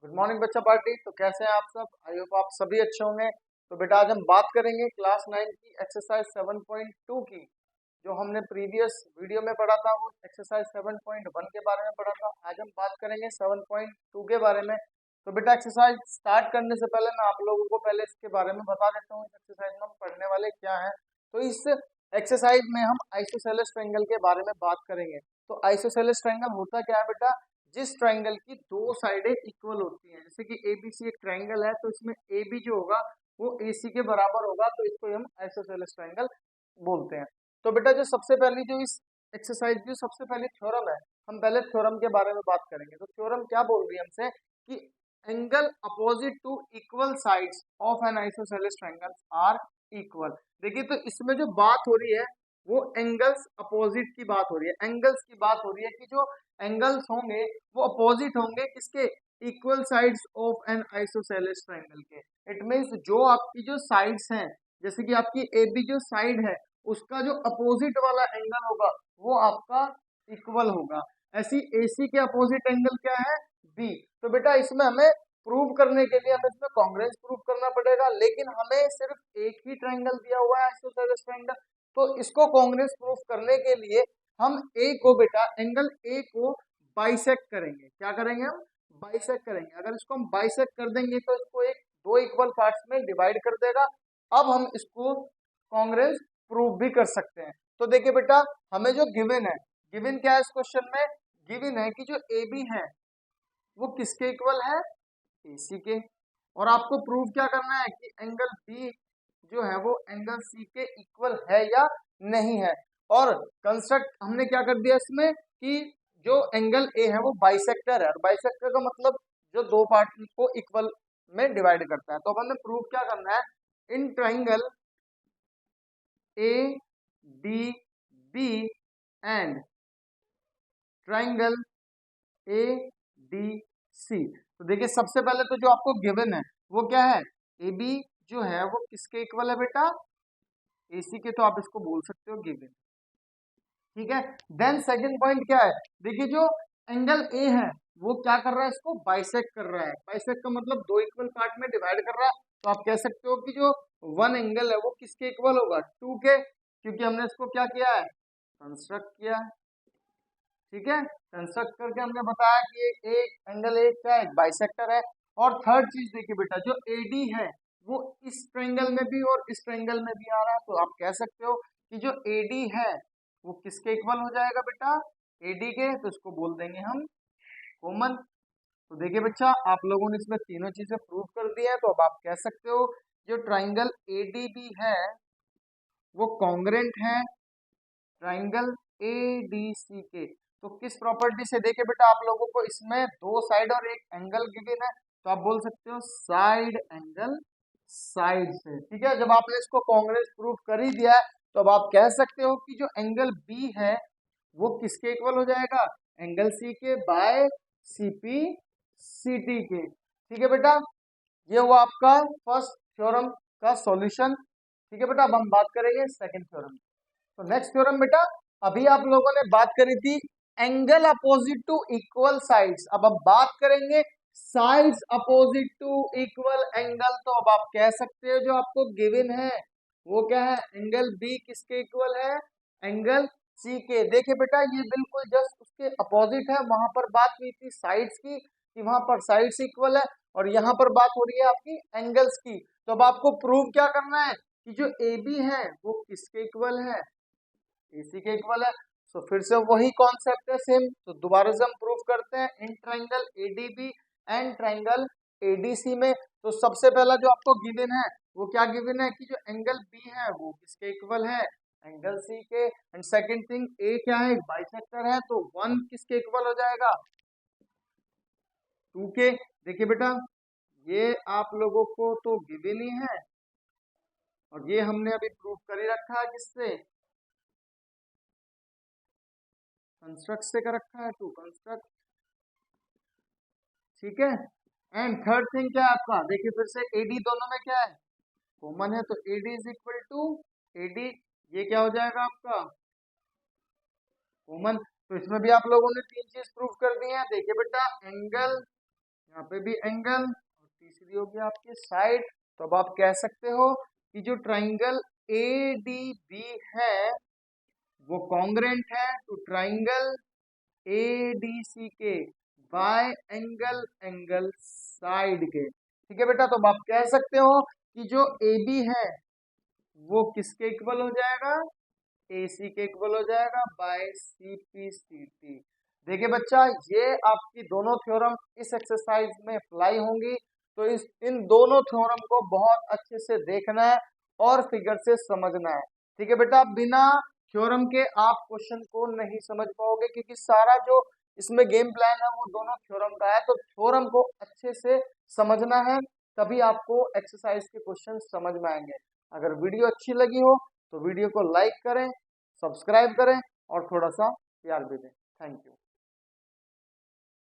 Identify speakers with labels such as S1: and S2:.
S1: Good morning बच्चा party. तो कैसे हैं आप सब? आई होप आप सभी अच्छे होंगे। तो बेटा आज हम बात करेंगे क्लास 9 की एक्सरसाइज 7.2 की। जो हमने प्रीवियस वीडियो में पढ़ा था वो एक्सरसाइज 7.1 के बारे में पढ़ा था। आज हम बात करेंगे 7.2 के बारे में। तो बेटा एक्सरसाइज स्टार्ट करने से पहले मैं आप लोगों को पहले इसके बारे में बता देता हूँ इस एक्सरसाइज में हम पढ़ने वाले क्या हैं। तो इस एक्सरसाइज में हम आइसोसेलेस ट्रायंगल के बारे में बात करेंगे। तो आइसोसेलेस ट्रायंगल होता क्या है बेटा? जिस ट्रायंगल की दो साइडें इक्वल होती हैं, जैसे कि एबीसी एक ट्रायंगल है तो इसमें ए बी जो होगा वो एसी के बराबर होगा, तो इसको हम आइसोसेलेस ट्रायंगल बोलते हैं। तो बेटा जो सबसे पहली जो इस एक्सरसाइज की सबसे पहली थ्योरम है, हम पहले थ्योरम के बारे में बात करेंगे। तो थ्योरम क्या बोल रही है हमसे कि angle opposite to equal sides of an isosceles triangle are equal. देखिए तो इसमें जो बात हो रही है वो एंगल्स अपोजिट की बात हो रही है, एंगल्स की बात हो रही है कि जो एंगल्स होंगे वो अपोजिट होंगे किसके? Equal sides of an isosceles triangle के। इट मींस जो आपकी जो साइड्स हैं, जैसे कि आपकी ए बी जो साइड है उसका जो अपोजिट वाला एंगल होगा वो आपका इक्वल होगा। ऐसी एसी के अपोजिट एंगल क्या है? बी। तो बेटा इसमें हमें प्रूव करने के लिए हमें इसमें कांग्रुएंस प्रूव करना पड़ेगा, लेकिन हमें सिर्फ एक ही ट्रायंगल दिया हुआ है आइसोसेलेस ट्रायंगल। तो इसको कांग्रुएंस प्रूफ करने के लिए हम ए को बेटा एंगल ए को बाइसेक्ट करेंगे। क्या करेंगे? हम बाइसेक्ट करेंगे। अगर इसको हम बाइसेक्ट कर देंगे तो इसको एक दो इक्वल पार्ट्स में डिवाइड कर देगा। अब हम इसको कांग्रुएंस प्रूव भी कर सकते हैं। तो देखिए बेटा हमें जो गिवन है, गिवन क्या है इस क्वेश्चन में? गिवन है कि जो ए बी है वो किसके इक्वल है? एसी के। और आपको प्रूव क्या करना है कि एंगल बी जो है वो एंगल सी के इक्वल है या नहीं है। और कंस्ट्रक्ट हमने क्या कर दिया इसमें कि जो एंगल ए है वो बाइसेक्टर है, और बाइसेक्टर का मतलब जो दो पार्ट को इक्वल में डिवाइड करता है। तो अब हमें प्रूव क्या करना है? In triangle A D B and triangle A D C. तो देखिए सबसे पहले तो जो आपको गिवन है वो क्या है? ए बी जो है वो किसके इक्वल है बेटा? एसी के। तो आप इसको बोल सकते हो गिवन। ठीक है। देन सेकंड पॉइंट क्या है? देखिए जो एंगल ए है वो क्या कर रहा है? इसको बाइसेक्ट कर रहा है। बाइसेक्ट का मतलब दो इक्वल पार्ट में डिवाइड कर रहा है। तो आप कह सकते हो कि जो वन एंगल है वो किसके इक्वल होगा? टू के, क्योंकि हमने इसको क्या किया है? कंस्ट्रक्ट किया है। ठीक है। कंस्ट्रक्ट करके हमने बताया कि एक एंगल एक क्या है? बाइसेक्टर है। और थर्ड चीज देखिए बेटा जो एडी है वो इस ट्रायंगल में भी और इस ट्रायंगल में भी आ रहा है। तो आप कह सकते हो कि जो एडी है वो किसके इक्वल हो जाएगा बेटा? एडी के। तो इसको बोल देंगे हम कॉमन। तो देखिए बच्चा आप लोगों ने इसमें तीनों चीजें प्रूव कर दी है। तो अब आप कह सकते हो जो ट्रायंगल एडीबी है वो कॉन्ग्रुएंट है ट्राइंगल एडीसी के। तो किस प्रॉपर्टी से? देखिए बेटा आप लोगों को इसमें दो साइड और एक एंगल गिवन है, तो आप बोल सकते हो साइड एंगल साइड से। ठीक है। जब आपने इसको कांग्रुएंस प्रूफ कर ही दिया है तो अब आप कह सकते हो कि जो एंगल बी है वो किसके इक्वल हो जाएगा? एंगल सी के बाय सीपी सीटी के। ठीक है बेटा, ये हुआ आपका फर्स्ट थ्योरम का सॉल्यूशन। ठीक है बेटा, अब हम बात करेंगे सेकंड थ्योरम। तो नेक्स्ट थ्योरम बेटा, अभी आप लोगों ने बात करी थी angle opposite to equal sides. अब हम बात करेंगे sides opposite to equal angle. तो अब आप कह सकते हो जो आपको गिवन है वो क्या है? एंगल बी किसके इक्वल है? एंगल सी के। देखिए बेटा ये बिल्कुल जस्ट उसके अपोजिट है। वहां पर बात हुई थी साइड्स की कि वहां पर साइड्स इक्वल है, और यहाँ पर बात हो रही है आपकी एंगल्स की। तो अब आपको प्रूव क्या करना है कि जो ए बी है वो किसके इक्वल है? एसी के इक्वल है। तो फिर से वही कॉन्सेप्ट है सेम। तो दोबारा से हम प्रूव करते हैं in triangle ADB and triangle ADC में। तो सबसे पहला जो आपको गिवन है वो क्या गिवन है कि जो एंगल बी है वो किसके इक्वल है? एंगल सी के। एंड सेकंड थिंग ए क्या है? बाइसेक्टर है, तो वन किसके इक्वल हो जाएगा? टू के। देखिए बेटा ये आप लोगों को तो गिवन ही है, और ये हमने अभी प्रूव कर ही रखा है किससे? कंस्ट्रक्ट से कर रखा है, टू कंस्ट्रक्ट। ठीक है। एंड थर्ड थिंग क्या है आपका? देखिए फिर से एडी दोनों में क्या है? कॉमन है। तो AD is equal to AD, ये क्या हो जाएगा आपका? कॉमन। तो इसमें भी आप लोगों ने तीन चीज प्रूव कर दी है। देखिए बेटा एंगल यहाँ पे भी एंगल, और तीसरी होगी आपकी साइड। तो अब आप कह सकते हो कि जो ट्राइंगल ADB है वो कॉन्ग्रेंट है टू ट्राइंगल ADC के बाय एंगल साइड के। ठीक है बेटा, तो अब आप कह सकते हो कि जो AB है वो किसके इक्वल हो जाएगा, AC के इक्वल हो जाएगा बाय CPCT। देखिए बच्चा, ये आपकी दोनों थ्योरम इस एक्सरसाइज में अप्लाई होंगी, तो इन दोनों थ्योरम को बहुत अच्छे से देखना है और फिगर से समझना है। ठीक है बेटा, बिना थ्योरम के आप क्वेश्चन को नहीं समझ पाओगे, क्योंकि सारा जो इसमें गेम प्लान है वो दोनों थ्योरम का है। तो थ्योरम को अच्छे से समझना है, तभी आपको एक्सरसाइज के क्वेश्चन समझ में आएंगे। अगर वीडियो अच्छी लगी हो तो वीडियो को लाइक करें, सब्सक्राइब करें और थोड़ा सा प्यार भी दें। Thank you.